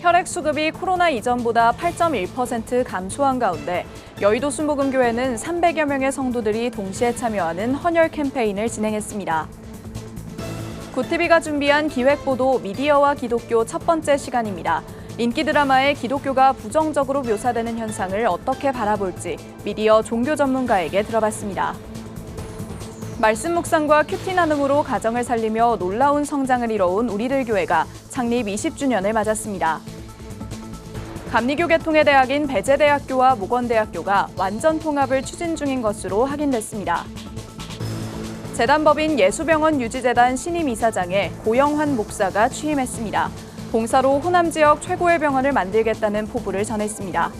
혈액 수급이 코로나 이전보다 8.1% 감소한 가운데 여의도 순복음교회는 300여 명의 성도들이 동시에 참여하는 헌혈 캠페인을 진행했습니다. 구티비가 준비한 기획보도 미디어와 기독교 첫 번째 시간입니다. 인기 드라마에 기독교가 부정적으로 묘사되는 현상을 어떻게 바라볼지 미디어 종교 전문가에게 들어봤습니다. 말씀 묵상과 큐티 나눔으로 가정을 살리며 놀라운 성장을 이뤄온 우리들 교회가 창립 20주년을 맞았습니다. 감리교 계통의 대학인 배재대학교와 목원대학교가 완전 통합을 추진 중인 것으로 확인됐습니다. 재단법인 예수병원 유지재단 신임 이사장에 고영환 목사가 취임했습니다. 봉사로 호남 지역 최고의 병원을 만들겠다는 포부를 전했습니다.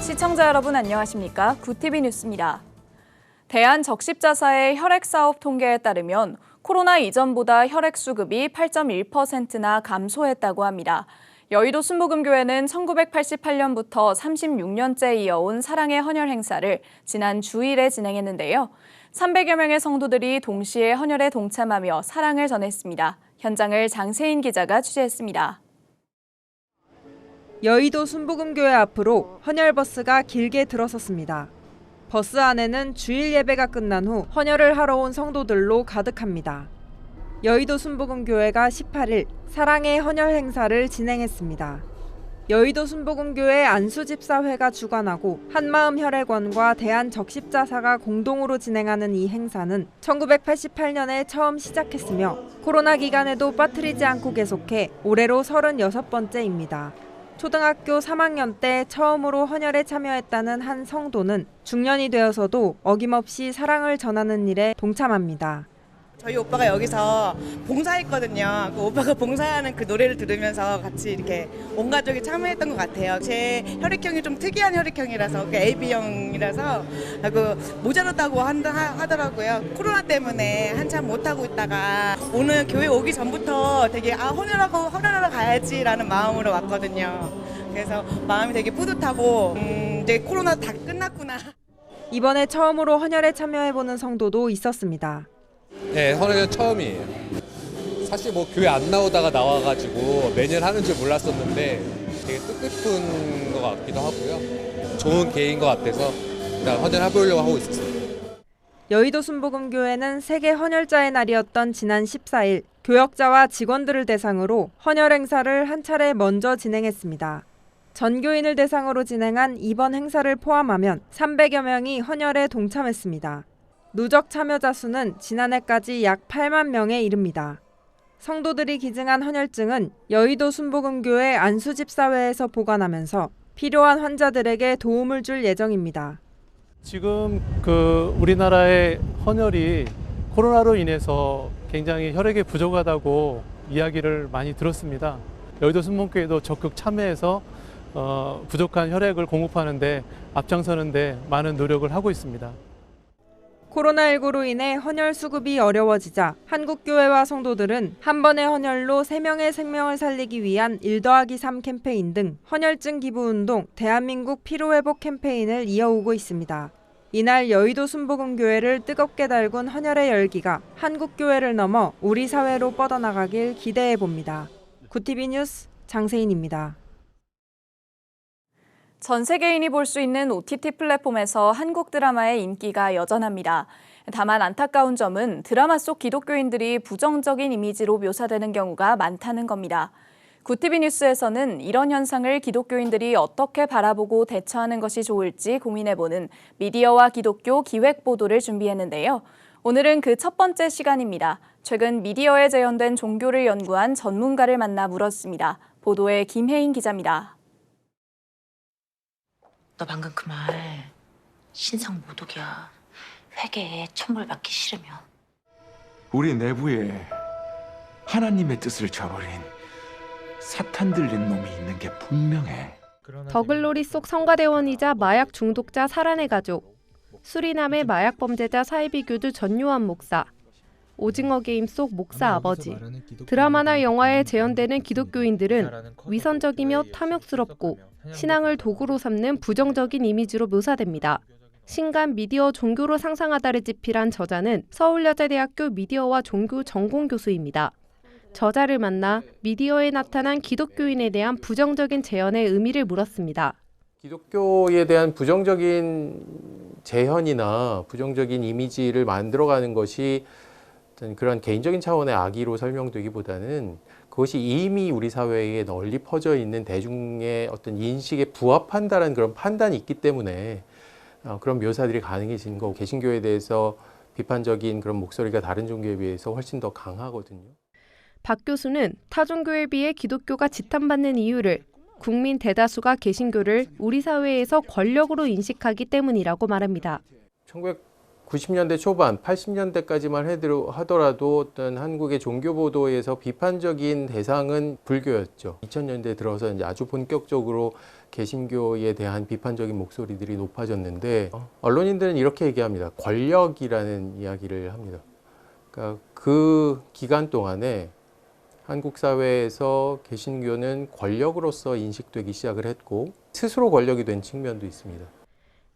시청자 여러분 안녕하십니까? 구티비 뉴스입니다. 대한적십자사의 혈액사업 통계에 따르면 코로나 이전보다 혈액 수급이 8.1%나 감소했다고 합니다. 여의도 순복음교회는 1988년부터 36년째 이어온 사랑의 헌혈 행사를 지난 주일에 진행했는데요. 300여 명의 성도들이 동시에 헌혈에 동참하며 사랑을 전했습니다. 현장을 장세인 기자가 취재했습니다. 여의도 순복음교회 앞으로 헌혈버스가 길게 들어섰습니다. 버스 안에는 주일 예배가 끝난 후 헌혈을 하러 온 성도들로 가득합니다. 여의도 순복음교회가 18일 사랑의 헌혈 행사를 진행했습니다. 여의도 순복음교회 안수집사회가 주관하고 한마음혈액원과 대한적십자사가 공동으로 진행하는 이 행사는 1988년에 처음 시작했으며 코로나 기간에도 빠뜨리지 않고 계속해 올해로 36번째입니다. 초등학교 3학년 때 처음으로 헌혈에 참여했다는 한 성도는 중년이 되어서도 어김없이 사랑을 전하는 일에 동참합니다. 저희 오빠가 여기서 봉사했거든요. 그 오빠가 봉사하는 그 노래를 들으면서 같이 이렇게 온 가족이 참여했던 것 같아요. 제 혈액형이 좀 특이한 혈액형이라서 그 AB형이라서 모자랐다고 하더라고요. 코로나 때문에 한참 못하고 있다가 오늘 교회 오기 전부터 되게 헌혈하러 가야지라는 마음으로 왔거든요. 그래서 마음이 되게 뿌듯하고 이제 코로나 다 끝났구나. 이번에 처음으로 헌혈에 참여해보는 성도도 있었습니다. 네, 헌혈은 처음이에요. 사실 교회 안 나오다가 나와가지고 매년 하는 줄 몰랐었는데 되게 뜻깊은 것 같기도 하고요. 좋은 계기인 것 같아서 일단 헌혈해보려고 하고 있었어요. 여의도 순복음교회는 세계 헌혈자의 날이었던 지난 14일 교역자와 직원들을 대상으로 헌혈 행사를 한 차례 먼저 진행했습니다. 전교인을 대상으로 진행한 이번 행사를 포함하면 300여 명이 헌혈에 동참했습니다. 누적 참여자 수는 지난해까지 약 8만 명에 이릅니다. 성도들이 기증한 헌혈증은 여의도 순복음교회 안수집사회에서 보관하면서 필요한 환자들에게 도움을 줄 예정입니다. 지금 우리나라의 헌혈이 코로나로 인해서 굉장히 혈액이 부족하다고 이야기를 많이 들었습니다. 여의도 순복음교회도 적극 참여해서 부족한 혈액을 공급하는 데 앞장서는 데 많은 노력을 하고 있습니다. 코로나19로 인해 헌혈 수급이 어려워지자 한국교회와 성도들은 한 번의 헌혈로 3명의 생명을 살리기 위한 1+3 캠페인 등 헌혈증 기부운동 대한민국 피로회복 캠페인을 이어오고 있습니다. 이날 여의도 순복음교회를 뜨겁게 달군 헌혈의 열기가 한국교회를 넘어 우리 사회로 뻗어나가길 기대해봅니다. 구티비 뉴스 장세인입니다. 전 세계인이 볼 수 있는 OTT 플랫폼에서 한국 드라마의 인기가 여전합니다. 다만 안타까운 점은 드라마 속 기독교인들이 부정적인 이미지로 묘사되는 경우가 많다는 겁니다. 구티비 뉴스에서는 이런 현상을 기독교인들이 어떻게 바라보고 대처하는 것이 좋을지 고민해보는 미디어와 기독교 기획 보도를 준비했는데요. 오늘은 그 첫 번째 시간입니다. 최근 미디어에 재현된 종교를 연구한 전문가를 만나 물었습니다. 보도에 김혜인 기자입니다. 너 방금 그 말 신성 모독이야. 회개에 천벌받기 싫으면. 우리 내부에 하나님의 뜻을 저버린 사탄 들린 놈이 있는 게 분명해. 더글로리 속 성가대원이자 마약 중독자 사란의 가족, 수리남의 마약 범죄자 사이비 교주 전요한 목사, 오징어 게임 속 목사 아버지, 드라마나 영화에 재현되는 기독교인들은 위선적이며 탐욕스럽고 신앙을 도구로 삼는 부정적인 이미지로 묘사됩니다. 신간 미디어 종교로 상상하다를 집필한 저자는 서울여자대학교 미디어와 종교 전공 교수입니다. 저자를 만나 미디어에 나타난 기독교인에 대한 부정적인 재현의 의미를 물었습니다. 기독교에 대한 부정적인 재현이나 부정적인 이미지를 만들어가는 것이 어떤 그런 개인적인 차원의 악의로 설명되기보다는 그것이 이미 우리 사회에 널리 퍼져 있는 대중의 어떤 인식에 부합한다는 그런 판단이 있기 때문에 그런 묘사들이 가능해진 거고, 개신교에 대해서 비판적인 그런 목소리가 다른 종교에 비해서 훨씬 더 강하거든요. 박 교수는 타 종교에 비해 기독교가 지탄받는 이유를 국민 대다수가 개신교를 우리 사회에서 권력으로 인식하기 때문이라고 말합니다. 1990년대 초반, 80년대까지만 하더라도 어떤 한국의 종교 보도에서 비판적인 대상은 불교였죠. 2000년대 들어서 이제 아주 본격적으로 개신교에 대한 비판적인 목소리들이 높아졌는데, 언론인들은 이렇게 얘기합니다. 권력이라는 이야기를 합니다. 그러니까 그 기간 동안에 한국 사회에서 개신교는 권력으로서 인식되기 시작을 했고, 스스로 권력이 된 측면도 있습니다.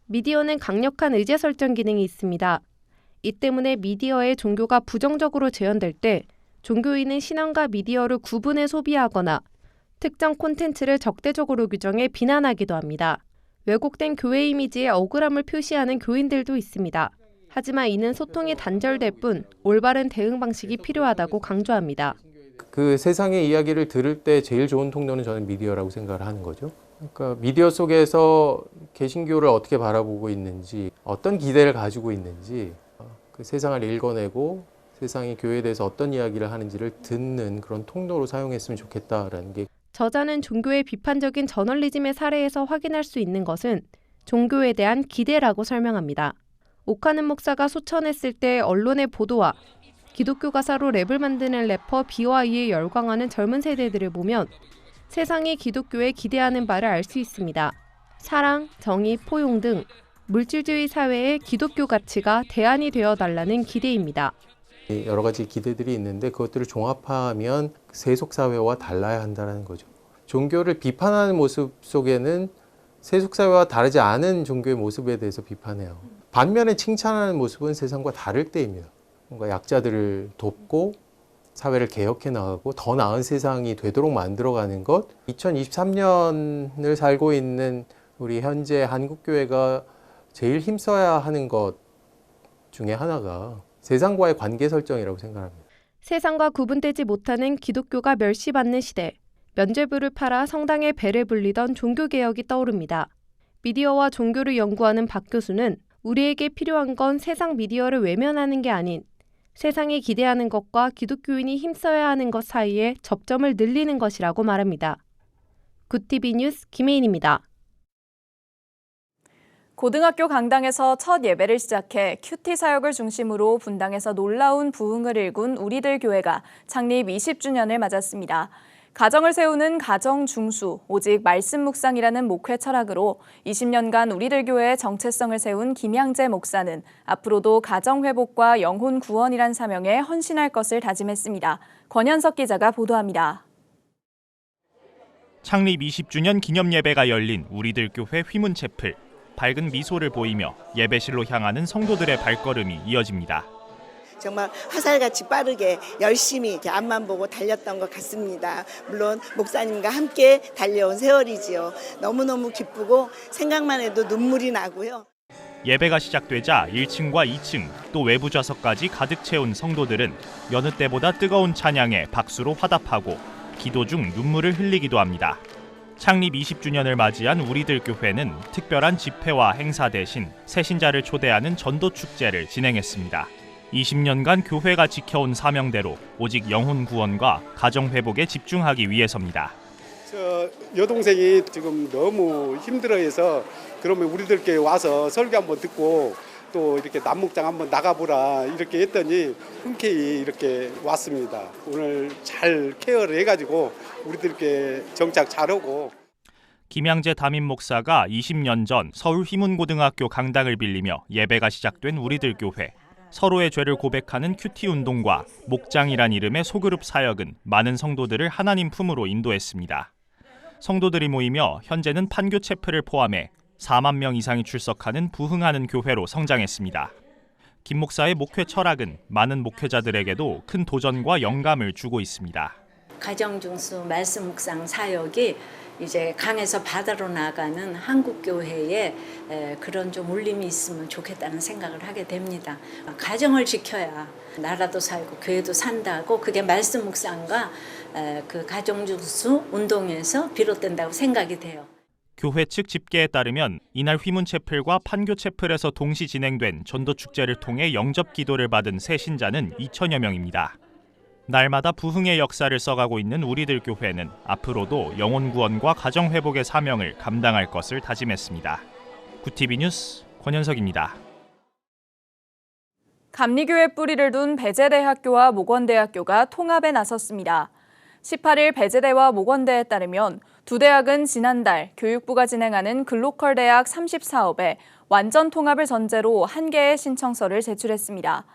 미디어는 강력한 의제 설정 기능이 있습니다. 이 때문에 미디어에 종교가 부정적으로 재현될 때 종교인은 신앙과 미디어를 구분해 소비하거나 특정 콘텐츠를 적대적으로 규정해 비난하기도 합니다. 왜곡된 교회 이미지에 억울함을 표시하는 교인들도 있습니다. 하지만 이는 소통이 단절될 뿐 올바른 대응 방식이 필요하다고 강조합니다. 그 세상의 이야기를 들을 때 제일 좋은 통로는 저는 미디어라고 생각을 하는 거죠. 그러니까 미디어 속에서 개신교를 어떻게 바라보고 있는지, 어떤 기대를 가지고 있는지, 그 세상을 읽어내고 세상이 교회에 대해서 어떤 이야기를 하는지를 듣는 그런 통로로 사용했으면 좋겠다라는 게. 저자는 종교의 비판적인 저널리즘의 사례에서 확인할 수 있는 것은 종교에 대한 기대라고 설명합니다. 옥하는 목사가 소천했을 때 언론의 보도와 기독교 가사로 랩을 만드는 래퍼 BY에 열광하는 젊은 세대들을 보면 세상이 기독교에 기대하는 바를 알 수 있습니다. 사랑, 정의, 포용 등 물질주의 사회의 기독교 가치가 대안이 되어달라는 기대입니다. 여러 가지 기대들이 있는데 그것들을 종합하면 세속사회와 달라야 한다는 거죠. 종교를 비판하는 모습 속에는 세속사회와 다르지 않은 종교의 모습에 대해서 비판해요. 반면에 칭찬하는 모습은 세상과 다를 때입니다. 뭔가 약자들을 돕고 사회를 개혁해 나가고 더 나은 세상이 되도록 만들어가는 것. 2023년을 살고 있는 우리 현재 한국교회가 제일 힘써야 하는 것 중에 하나가 세상과의 관계 설정이라고 생각합니다. 세상과 구분되지 못하는 기독교가 멸시받는 시대, 면죄부를 팔아 성당에 배를 불리던 종교개혁이 떠오릅니다. 미디어와 종교를 연구하는 박 교수는 우리에게 필요한 건 세상 미디어를 외면하는 게 아닌 세상이 기대하는 것과 기독교인이 힘써야 하는 것 사이에 접점을 늘리는 것이라고 말합니다. 굿TV 뉴스 김혜인입니다. 고등학교 강당에서 첫 예배를 시작해 큐티 사역을 중심으로 분당에서 놀라운 부흥을 일군 우리들 교회가 창립 20주년을 맞았습니다. 가정을 세우는 가정 중수, 오직 말씀 묵상이라는 목회 철학으로 20년간 우리들 교회의 정체성을 세운 김양재 목사는 앞으로도 가정 회복과 영혼 구원이란 사명에 헌신할 것을 다짐했습니다. 권현석 기자가 보도합니다. 창립 20주년 기념 예배가 열린 우리들 교회 휘문채플. 밝은 미소를 보이며 예배실로 향하는 성도들의 발걸음이 이어집니다. 정말 화살같이 빠르게 열심히 이렇게 앞만 보고 달렸던 것 같습니다. 물론 목사님과 함께 달려온 세월이지요. 너무너무 기쁘고 생각만 해도 눈물이 나고요. 예배가 시작되자 1층과 2층 또 외부 좌석까지 가득 채운 성도들은 여느 때보다 뜨거운 찬양에 박수로 화답하고 기도 중 눈물을 흘리기도 합니다. 창립 20주년을 맞이한 우리들 교회는 특별한 집회와 행사 대신 새신자를 초대하는 전도 축제를 진행했습니다. 20년간 교회가 지켜온 사명대로 오직 영혼 구원과 가정 회복에 집중하기 위해서입니다. 저 여동생이 지금 너무 힘들어해서 그러면 우리들께 와서 설교 한번 듣고 또 이렇게 남목장 한번 나가보라 이렇게 했더니 흔쾌히 이렇게 왔습니다. 오늘 잘 케어를 해가지고 우리들께 정착 잘하고. 김양재 담임 목사가 20년 전 서울 휘문고등학교 강당을 빌리며 예배가 시작된 우리들 교회. 서로의 죄를 고백하는 큐티 운동과 목장이란 이름의 소그룹 사역은 많은 성도들을 하나님 품으로 인도했습니다. 성도들이 모이며 현재는 판교 채플을 포함해 4만 명 이상이 출석하는 부흥하는 교회로 성장했습니다. 김 목사의 목회 철학은 많은 목회자들에게도 큰 도전과 영감을 주고 있습니다. 가정중수 말씀 묵상 사역이 이제 강에서 바다로 나가는 한국 교회에 그런 좀 울림이 있으면 좋겠다는 생각을 하게 됩니다. 가정을 지켜야 나라도 살고 교회도 산다고, 그게 말씀 묵상과 그 가정중수 운동에서 비롯된다고 생각이 돼요. 교회 측 집계에 따르면 이날 휘문채플과 판교채플에서 동시 진행된 전도축제를 통해 영접 기도를 받은 새 신자는 2천여 명입니다. 날마다 부흥의 역사를 써가고 있는 우리들 교회는 앞으로도 영혼 구원과 가정 회복의 사명을 감당할 것을 다짐했습니다. 구TV 뉴스 권현석입니다. 감리교에 뿌리를 둔 배재대학교와 모건대학교가 통합에 나섰습니다. 18일 배재대와 모건대에 따르면 두 대학은 지난달 교육부가 진행하는 글로컬 대학 30사업에 완전 통합을 전제로 한 개의 신청서를 제출했습니다.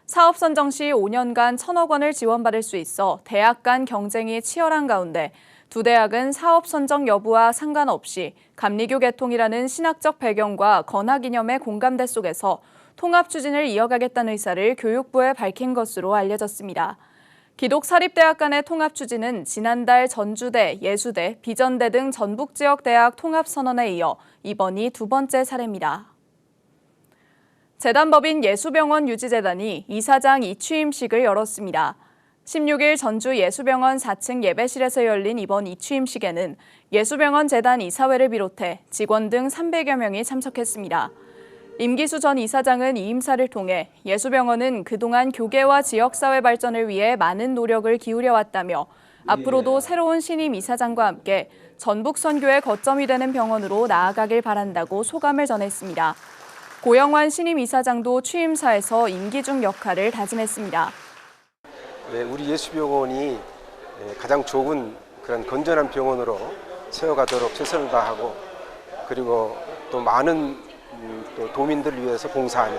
사업 선정 시 5년간 1,000억 원을 지원받을 수 있어 대학 간 경쟁이 치열한 가운데 두 대학은 사업 선정 여부와 상관없이 감리교 개통이라는 신학적 배경과 건학 이념의 공감대 속에서 통합 추진을 이어가겠다는 의사를 교육부에 밝힌 것으로 알려졌습니다. 기독사립대학 간의 통합 추진은 지난달 전주대, 예수대, 비전대 등 전북 지역 대학 통합 선언에 이어 이번이 두 번째 사례입니다. 재단법인 예수병원 유지재단이 이사장 이취임식을 열었습니다. 16일 전주 예수병원 4층 예배실에서 열린 이번 이취임식에는 예수병원 재단 이사회를 비롯해 직원 등 300여 명이 참석했습니다. 임기수 전 이사장은 이 임사를 통해 예수병원은 그동안 교계와 지역사회 발전을 위해 많은 노력을 기울여왔다며 앞으로도 새로운 신임 이사장과 함께 전북 선교의 거점이 되는 병원으로 나아가길 바란다고 소감을 전했습니다. 고영환 신임 이사장도 취임사에서 임기 중 역할을 다짐했습니다. 네, 우리 예수병원이 가장 좋은 그런 건전한 병원으로 세워가도록 최선을 다하고, 그리고 또 많은 또 도민들을 위해서 봉사하는,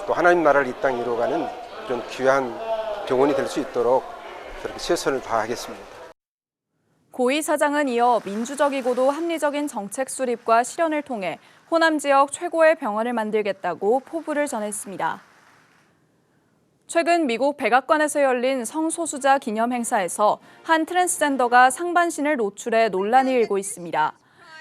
또 하나님 나라를 이 땅에 이루어가는 그런 귀한 병원이 될 수 있도록 그렇게 최선을 다하겠습니다. 고 이사장은 이어 민주적이고도 합리적인 정책 수립과 실현을 통해 호남 지역 최고의 병원을 만들겠다고 포부를 전했습니다. 최근 미국 백악관에서 열린 성소수자 기념 행사에서 한 트랜스젠더가 상반신을 노출해 논란이 일고 있습니다.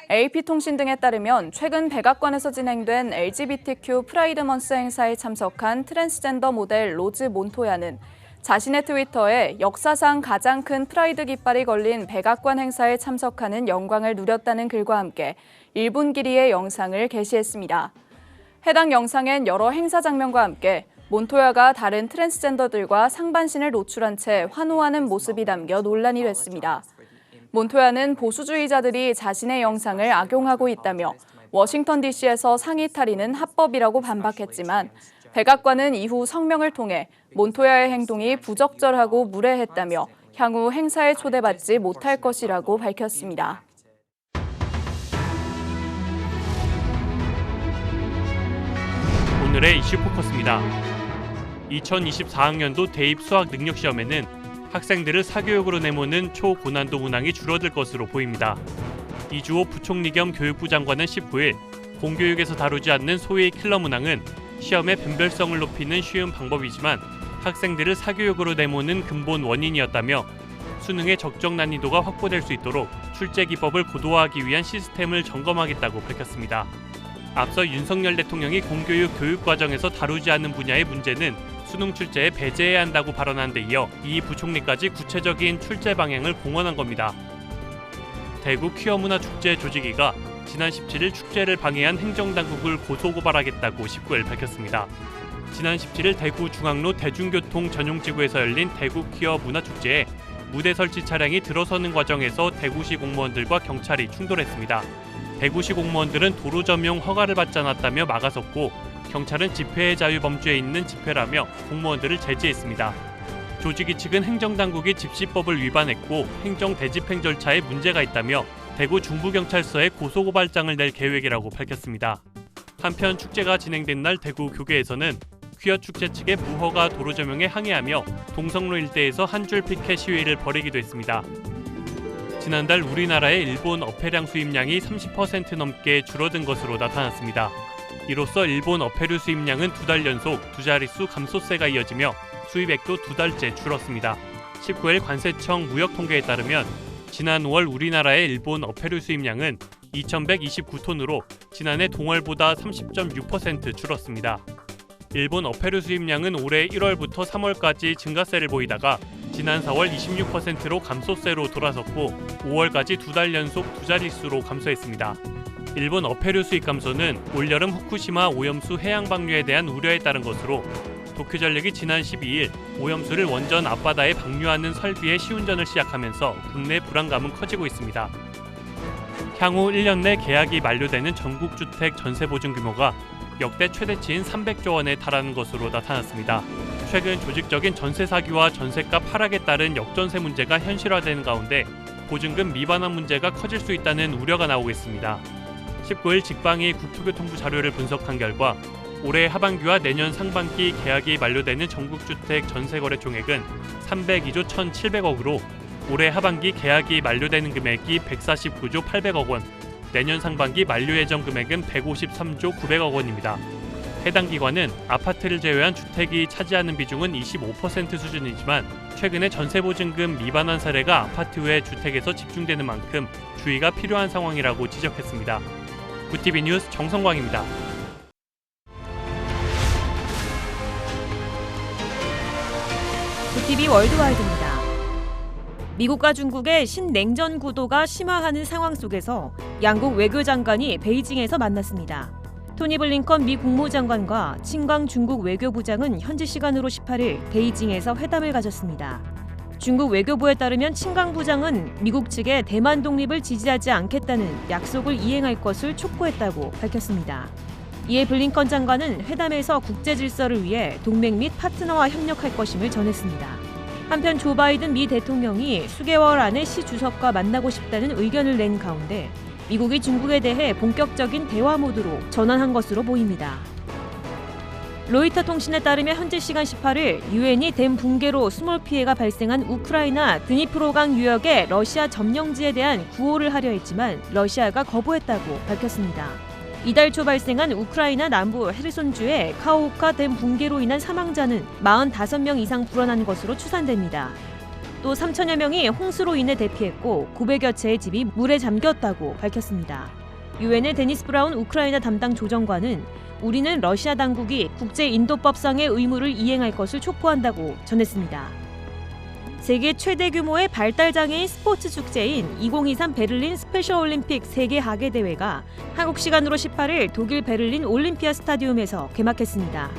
AP통신 등에 따르면 최근 백악관에서 진행된 LGBTQ 프라이드 먼스 행사에 참석한 트랜스젠더 모델 로즈 몬토야는 자신의 트위터에 역사상 가장 큰 프라이드 깃발이 걸린 백악관 행사에 참석하는 영광을 누렸다는 글과 함께 1분 길이의 영상을 게시했습니다. 해당 영상엔 여러 행사 장면과 함께 몬토야가 다른 트랜스젠더들과 상반신을 노출한 채 환호하는 모습이 담겨 논란이 됐습니다. 몬토야는 보수주의자들이 자신의 영상을 악용하고 있다며 워싱턴 DC에서 상의 탈의는 합법이라고 반박했지만 백악관은 이후 성명을 통해 몬토야의 행동이 부적절하고 무례했다며 향후 행사에 초대받지 못할 것이라고 밝혔습니다. 오늘의 이슈 포커스입니다. 2024학년도 대입 수학 능력 시험에는 학생들을 사교육으로 내모는 초고난도 문항이 줄어들 것으로 보입니다. 이주호 부총리 겸 교육부 장관은 19일 공교육에서 다루지 않는 소위 킬러 문항은 시험의 변별성을 높이는 쉬운 방법이지만 학생들을 사교육으로 내모는 근본 원인이었다며 수능의 적정 난이도가 확보될 수 있도록 출제 기법을 고도화하기 위한 시스템을 점검하겠다고 밝혔습니다. 앞서 윤석열 대통령이 공교육 교육 과정에서 다루지 않는 분야의 문제는 수능 출제에 배제해야 한다고 발언한 데 이어 이 부총리까지 구체적인 출제 방향을 공언한 겁니다. 대구 퀴어문화축제 조직위가 지난 17일 축제를 방해한 행정당국을 고소고발하겠다고 19일 밝혔습니다. 지난 17일 대구 중앙로 대중교통 전용지구에서 열린 대구 퀴어 문화축제에 무대 설치 차량이 들어서는 과정에서 대구시 공무원들과 경찰이 충돌했습니다. 대구시 공무원들은 도로 점용 허가를 받지 않았다며 막아섰고 경찰은 집회의 자유 범주에 있는 집회라며 공무원들을 제지했습니다. 조직위 측은 행정당국이 집시법을 위반했고 행정 대집행 절차에 문제가 있다며 대구 중부경찰서에 고소고발장을 낼 계획이라고 밝혔습니다. 한편 축제가 진행된 날 대구 교계에서는 퀴어 축제 측의 무허가 도로 점용에 항의하며 동성로 일대에서 한 줄 피켓 시위를 벌이기도 했습니다. 지난달 우리나라의 일본 어패량 수입량이 30% 넘게 줄어든 것으로 나타났습니다. 이로써 일본 어패류 수입량은 2달 연속 2자릿수 감소세가 이어지며 수입액도 2달째 줄었습니다. 19일 관세청 무역통계에 따르면 지난 5월 우리나라의 일본 어패류 수입량은 2,129톤으로 지난해 동월보다 30.6% 줄었습니다. 일본 어패류 수입량은 올해 1월부터 3월까지 증가세를 보이다가 지난 4월 26%로 감소세로 돌아섰고 5월까지 2달 연속 2자릿수로 감소했습니다. 일본 어패류 수입 감소는 올여름 후쿠시마 오염수 해양 방류에 대한 우려에 따른 것으로 도쿄전력이 지난 12일 오염수를 원전 앞바다에 방류하는 설비의 시운전을 시작하면서 국내 불안감은 커지고 있습니다. 향후 1년 내 계약이 만료되는 전국 주택 전세 보증 규모가 역대 최대치인 300조 원에 달하는 것으로 나타났습니다. 최근 조직적인 전세 사기와 전세값 하락에 따른 역전세 문제가 현실화되는 가운데 보증금 미반환 문제가 커질 수 있다는 우려가 나오고 있습니다. 19일 직방이 국토교통부 자료를 분석한 결과 올해 하반기와 내년 상반기 계약이 만료되는 전국주택 전세거래 총액은 302조 1,700억으로 올해 하반기 계약이 만료되는 금액이 149조 800억 원, 내년 상반기 만료 예정 금액은 153조 900억 원입니다. 해당 기관은 아파트를 제외한 주택이 차지하는 비중은 25% 수준이지만 최근에 전세보증금 미반환 사례가 아파트 외 주택에서 집중되는 만큼 주의가 필요한 상황이라고 지적했습니다. 구TV 뉴스 정성광입니다. 구TV 월드와이드입니다. 미국과 중국의 신냉전 구도가 심화하는 상황 속에서 양국 외교장관이 베이징에서 만났습니다. 토니 블링컨 미 국무장관과 친광 중국 외교부장은 현지 시간으로 18일 베이징에서 회담을 가졌습니다. 중국 외교부에 따르면 친광 부장은 미국 측에 대만 독립을 지지하지 않겠다는 약속을 이행할 것을 촉구했다고 밝혔습니다. 이에 블링컨 장관은 회담에서 국제 질서를 위해 동맹 및 파트너와 협력할 것임을 전했습니다. 한편 조 바이든 미 대통령이 수개월 안에 시 주석과 만나고 싶다는 의견을 낸 가운데 미국이 중국에 대해 본격적인 대화 모드로 전환한 것으로 보입니다. 로이터 통신에 따르면 현지 시간 18일 유엔이 댐 붕괴로 수몰 피해가 발생한 우크라이나 드니프로강 유역의 러시아 점령지에 대한 구호를 하려 했지만 러시아가 거부했다고 밝혔습니다. 이달 초 발생한 우크라이나 남부 헤르손주의 카호우카 댐 붕괴로 인한 사망자는 45명 이상 불어난 것으로 추산됩니다. 또 3천여 명이 홍수로 인해 대피했고 900여 채의 집이 물에 잠겼다고 밝혔습니다. 유엔의 데니스 브라운 우크라이나 담당 조정관은 우리는 러시아 당국이 국제인도법상의 의무를 이행할 것을 촉구한다고 전했습니다. 세계 최대 규모의 발달장애인 스포츠 축제인 2023 베를린 스페셜 올림픽 세계 하계 대회가 한국 시간으로 18일 독일 베를린 올림피아 스타디움에서 개막했습니다.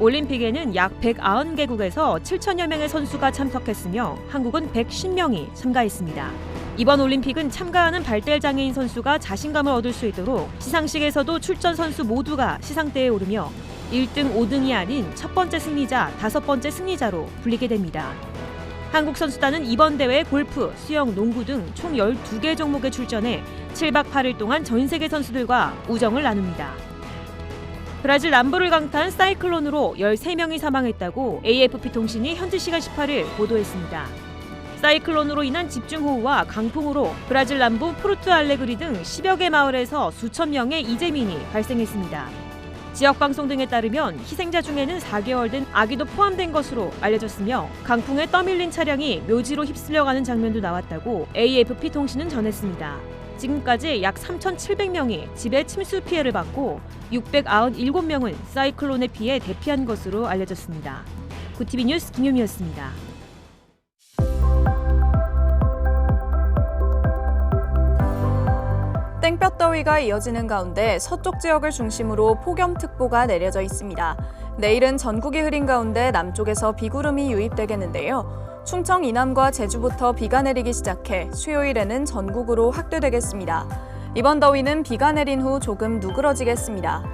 올림픽에는 약 190개국에서 7천여 명의 선수가 참석했으며 한국은 110명이 참가했습니다. 이번 올림픽은 참가하는 발달장애인 선수가 자신감을 얻을 수 있도록 시상식에서도 출전 선수 모두가 시상대에 오르며 1등, 5등이 아닌 첫 번째 승리자, 5번째 승리자로 불리게 됩니다. 한국 선수단은 이번 대회 골프, 수영, 농구 등 총 12개 종목에 출전해 7박 8일 동안 전 세계 선수들과 우정을 나눕니다. 브라질 남부를 강타한 사이클론으로 13명이 사망했다고 AFP 통신이 현지 시간 18일 보도했습니다. 사이클론으로 인한 집중호우와 강풍으로 브라질 남부 포르투 알레그리 등 10여 개 마을에서 수천 명의 이재민이 발생했습니다. 지역방송 등에 따르면 희생자 중에는 4개월 된 아기도 포함된 것으로 알려졌으며 강풍에 떠밀린 차량이 묘지로 휩쓸려가는 장면도 나왔다고 AFP 통신은 전했습니다. 지금까지 약 3,700명이 집에 침수 피해를 받고 697명은 사이클론의 피해 대피한 것으로 알려졌습니다. 구TV 뉴스 김유미였습니다. 땡볕더위가 이어지는 가운데 서쪽 지역을 중심으로 폭염특보가 내려져 있습니다. 내일은 전국이 흐린 가운데 남쪽에서 비구름이 유입되겠는데요. 충청 이남과 제주부터 비가 내리기 시작해 수요일에는 전국으로 확대되겠습니다. 이번 더위는 비가 내린 후 조금 누그러지겠습니다.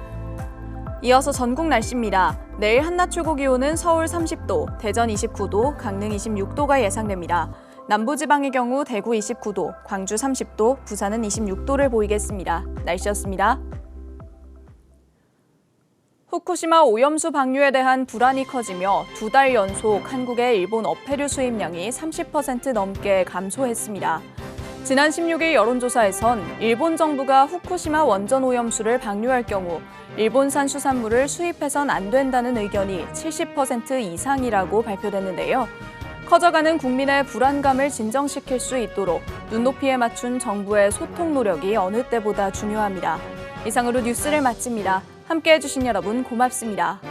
이어서 전국 날씨입니다. 내일 한낮 최고 기온은 서울 30도, 대전 29도, 강릉 26도가 예상됩니다. 남부지방의 경우 대구 29도, 광주 30도, 부산은 26도를 보이겠습니다. 날씨였습니다. 후쿠시마 오염수 방류에 대한 불안이 커지며 2달 연속 한국의 일본 어패류 수입량이 30% 넘게 감소했습니다. 지난 16일 여론조사에선 일본 정부가 후쿠시마 원전 오염수를 방류할 경우 일본산 수산물을 수입해선 안 된다는 의견이 70% 이상이라고 발표됐는데요. 커져가는 국민의 불안감을 진정시킬 수 있도록 눈높이에 맞춘 정부의 소통 노력이 어느 때보다 중요합니다. 이상으로 뉴스를 마칩니다. 함께해 주신 여러분 고맙습니다.